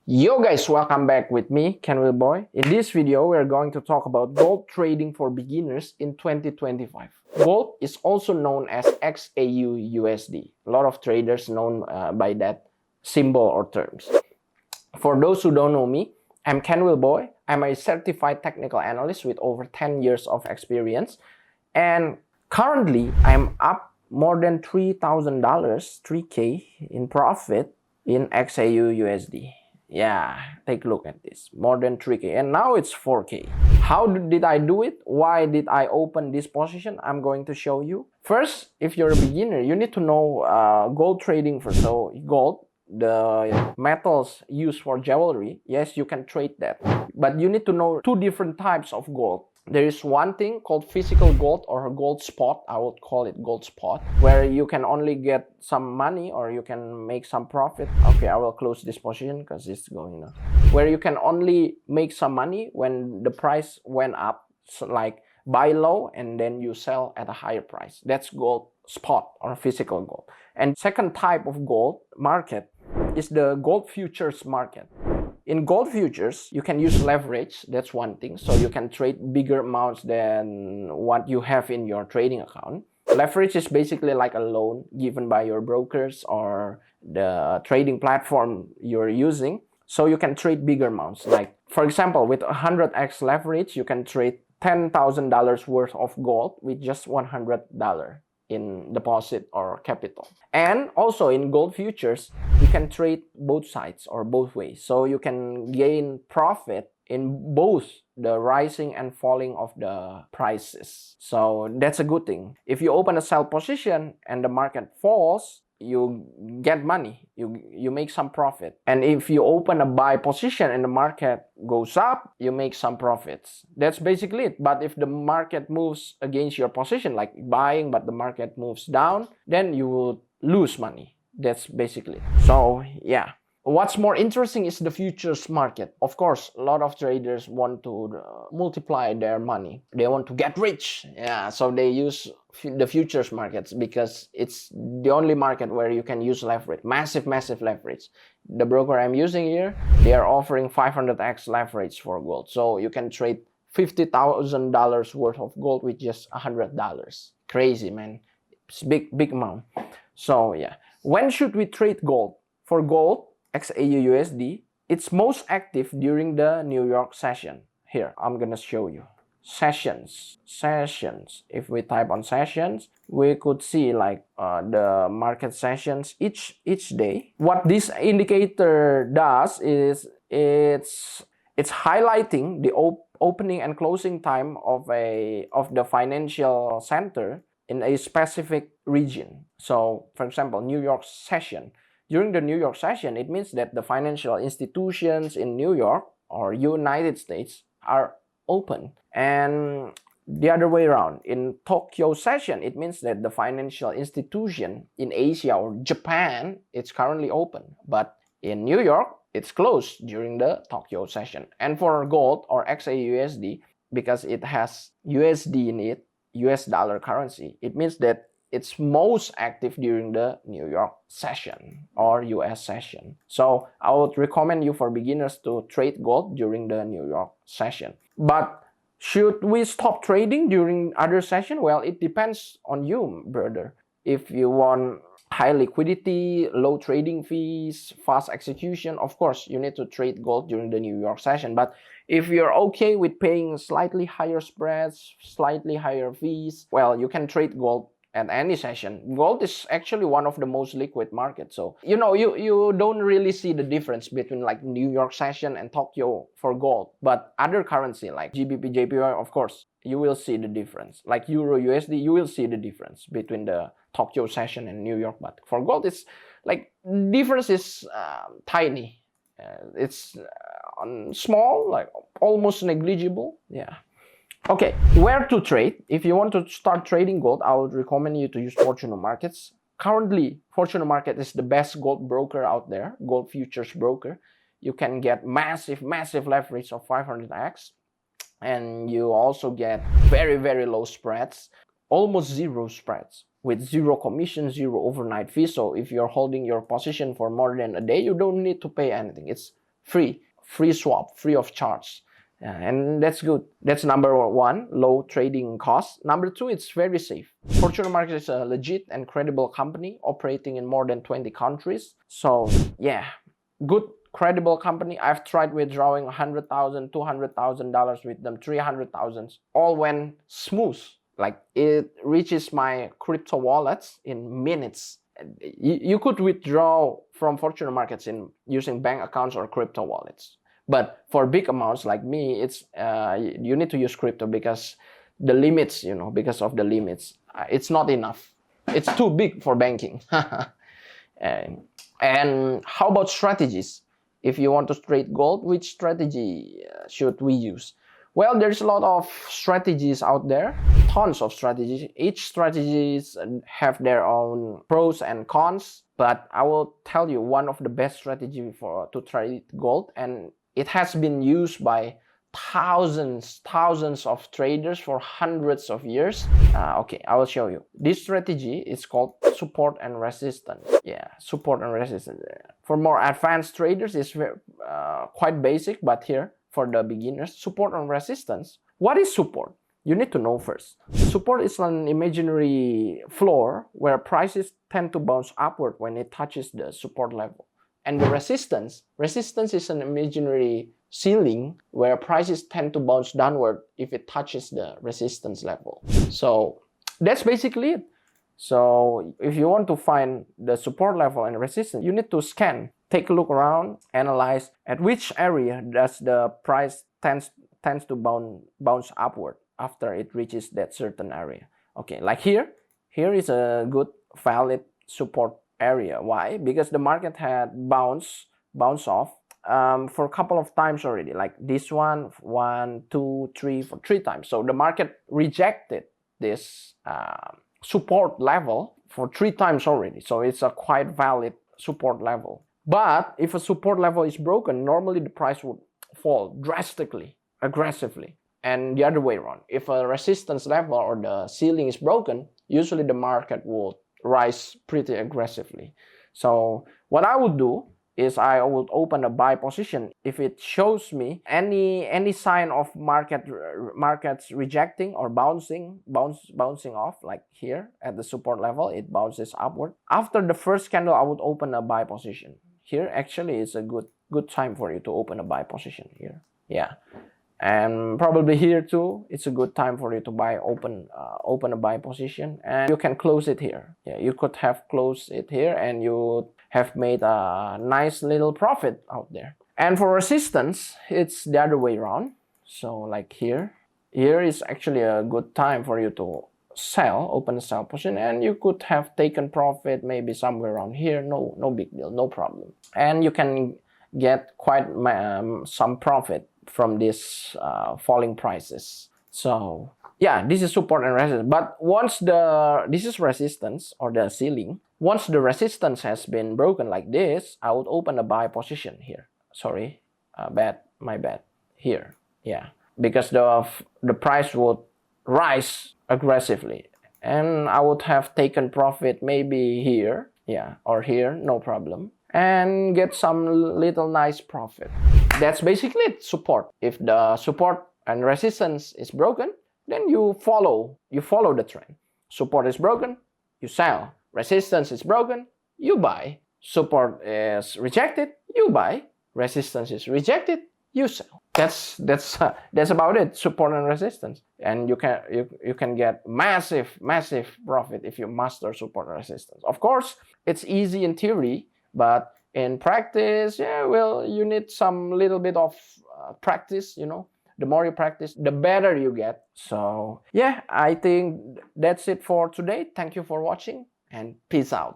Yo guys, welcome back with me, Kenwilboy. In this video, we're going to talk about gold trading for beginners in 2025. Gold is also known as XAUUSD. A lot of traders known by that symbol or terms. For those who don't know me, I'm Kenwilboy. I'm a certified technical analyst with over 10 years of experience. And currently, I'm up more than $3,000, 3K in profit in XAUUSD. Yeah, take a look at this. More than 3K. And now it's 4K. How did I do it? Why did I open this position? I'm going to show you. First, if you're a beginner, you need to know gold trading first. So gold, the metals used for jewelry, yes, you can trade that. But you need to know two different types of gold. There is one thing called physical gold or gold spot. I would call it gold spot, where you can only get some money or you can make some profit. Okay, I will close this position because it's going on. Where you can only make some money when the price went up, so like buy low and then you sell at a higher price. That's gold spot or physical gold. And second type of gold market is the gold futures market. In gold futures, you can use leverage. That's one thing. So you can trade bigger amounts than what you have in your trading account. Leverage is basically like a loan given by your brokers or the trading platform you're using. So you can trade bigger amounts. Like, for example, with 100x leverage, you can trade $10,000 worth of gold with just $100 in deposit or capital. And also in gold futures, you can trade both sides or both ways. So you can gain profit in both the rising and falling of the prices. So that's a good thing. If you open a sell position and the market falls, you get money, you make some profit. And if you open a buy position and the market goes up, you make some profits. That's basically it. But if the market moves against your position, like buying, but the market moves down, then you will lose money. That's basically it. So yeah. What's more interesting is the futures market. Of course, a lot of traders want to multiply their money. They want to get rich. Yeah, so they use the futures markets because it's the only market where you can use leverage. Massive leverage. The broker I'm using here, they are offering 500x leverage for gold. So you can trade $50,000 worth of gold with just $100. Crazy, man. It's big amount. So yeah. When should we trade gold? For gold, XAUUSD, it's most active during the New York session. Here, I'm gonna show you. Sessions. If we type on sessions, we could see like the market sessions each day. What this indicator does is it's highlighting the opening and closing time of the financial center in a specific region. So, for example, New York session. During the New York session, it means that the financial institutions in New York or United States are open. And the other way around, in Tokyo session, it means that the financial institution in Asia or Japan, it's currently open. But in New York, it's closed during the Tokyo session. And for gold or XAUUSD, because it has USD in it, US dollar currency, it means that it's most active during the New York session or US session. So I would recommend you for beginners to trade gold during the New York session. But should we stop trading during other session? Well, it depends on you, brother. If you want high liquidity, low trading fees, fast execution, of course, you need to trade gold during the New York session. But if you're okay with paying slightly higher spreads, slightly higher fees, well, you can trade gold at any session. Gold is actually one of the most liquid markets. So, you know, you don't really see the difference between like New York session and Tokyo for gold. But other currency like GBP, JPY, of course, you will see the difference. Like Euro, USD, you will see the difference between the Tokyo session and New York. But for gold, it's like difference is tiny. It's small, like almost negligible. Yeah. Okay, where to trade? If you want to start trading gold, I would recommend you to use fortunomarkets. Currently, fortunomarket is the best gold broker out there, gold futures broker. You can get massive leverage of 500x. And you also get very low spreads, almost zero spreads, with zero commission, zero overnight fee. So if you're holding your position for more than a day, you don't need to pay anything. It's free swap, free of charge. And that's good. That's number one, low trading costs. Number two, it's very safe. Fortune Markets is a legit and credible company operating in more than 20 countries. So yeah, good, credible company. I've tried withdrawing $100,000, $200,000 with them, $300,000. All went smooth. Like it reaches my crypto wallets in minutes. You could withdraw from Fortune Markets using bank accounts or crypto wallets. But for big amounts like me, it's you need to use crypto because the limits, because of the limits, it's not enough. It's too big for banking. And how about strategies? If you want to trade gold, which strategy should we use? Well, there's a lot of strategies out there, tons of strategies. Each strategies have their own pros and cons, but I will tell you one of the best strategy to trade gold, and it has been used by thousands of traders for hundreds of years. Okay, I will show you. This strategy is called support and resistance. Yeah, support and resistance. For more advanced traders, it's quite basic, but here, for the beginners, support and resistance. What is support? You need to know first. Support is an imaginary floor where prices tend to bounce upward when it touches the support level. And the resistance is an imaginary ceiling where prices tend to bounce downward if it touches the resistance level. So that's basically it. So if you want to find the support level and resistance, you need to scan, take a look around, analyze at which area does the price tends to bounce upward after it reaches that certain area. Okay, like here is a good valid support area. Why? Because the market had bounce off for a couple of times already, like this one, 1, 2, 3, for 3 times. So the market rejected this support level for 3 times already. So it's a quite valid support level. But if a support level is broken, normally the price would fall drastically, aggressively. And the other way around, if a resistance level or the ceiling is broken, usually the market will rise pretty aggressively. So what I would do is I would open a buy position if it shows me any sign of markets rejecting or bouncing off, like here at the support level, it bounces upward. After the first candle, I would open a buy position. Here actually is a good time for you to open a buy position here. Yeah. And probably here too, it's a good time for you to open a buy position, and you can close it here. Yeah, you could have closed it here and you have made a nice little profit out there. And for resistance, it's the other way around. So like here is actually a good time for you to open a sell position, and you could have taken profit maybe somewhere around here. No big deal, no problem. And you can get quite some profit from this falling prices. So yeah, this is support and resistance. But once this is resistance or the ceiling, once the resistance has been broken like this, I would open a buy position here. Sorry, my bad. Here, yeah, because the price would rise aggressively, and I would have taken profit maybe here, yeah, or here, no problem, and get some little nice profit. That's basically it, support. If the support and resistance is broken, then you follow the trend. Support is broken, you sell. Resistance is broken, you buy. Support is rejected, you buy. Resistance is rejected, you sell. That's about it, support and resistance. And you can get massive profit if you master support and resistance. Of course, it's easy in theory, but in practice, yeah, well, you need some little bit of practice, The more you practice, the better you get. So yeah, I think that's it for today. Thank you for watching, and peace out.